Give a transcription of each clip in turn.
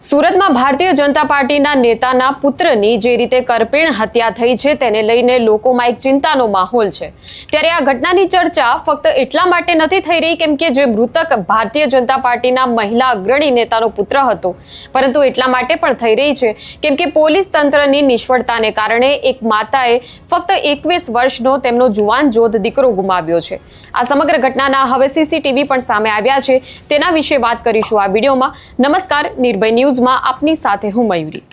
સુરતમાં ભારતીય જનતા પાર્ટીના નેતાના પુત્રની જે રીતે કરપીણ હત્યા થઈ છે તેને લઈને લોકોમાં એક ચિંતાનો માહોલ છે। ત્યારે આ ઘટનાની ચર્ચા ફક્ત એટલા માટે નથી થઈ રહી કેમ કે જે મૃતક ભારતીય જનતા પાર્ટીના મહિલા અગ્રણી નેતાનો પુત્ર હતો, પરંતુ એટલા માટે પણ થઈ રહી છે કેમ કે પોલીસ તંત્રની નિષ્ફળતાને કારણે એક માતાએ ફક્ત 21 વર્ષનો તેમનો જુવાન જોધ દીકરો ગુમાવ્યો છે। આ સમગ્ર ઘટનાના હવે સીસીટીવી પણ સામે આવ્યા છે, તેના વિશે વાત કરીશું આ વિડીયોમાં। નમસ્કાર, નિર્ભય ન્યૂઝમાં આપની સાથે હું મયુરી।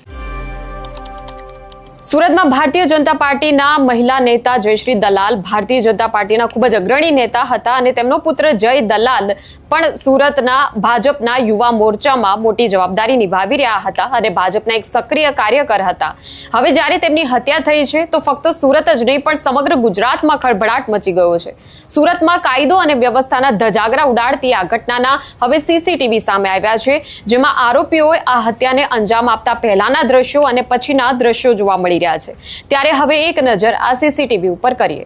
સુરતમાં ભારતીય જનતા પાર્ટીના મહિલા નેતા જયશ્રી દલાલ ભારતીય જનતા પાર્ટીના ખૂબ જ અગ્રણી નેતા હતા અને તેમનો પુત્ર જય દલાલ પણ સુરતના ભાજપના યુવા મોરચામાં મોટી જવાબદારી નિભાવી રહ્યા હતા અને ભાજપના એક સક્રિય કાર્યકર હતા। હવે જ્યારે તેમની હત્યા થઈ છે તો ફક્ત સુરત જ નહીં પણ સમગ્ર ગુજરાતમાં ખળભળાટ મચી ગયો છે। સુરતમાં કાયદો અને વ્યવસ્થાના ધજાગરા ઉડાડતી આ ઘટનાના હવે સીસીટીવી સામે આવ્યા છે, જેમાં આરોપીઓએ આ હત્યાને અંજામ આપતા પહેલાના દ્રશ્યો અને પછીના દ્રશ્યો જોવા મળી રહ્યા છે। ત્યારે હવે એક નજર આ સીસીટીવી ઉપર કરીએ।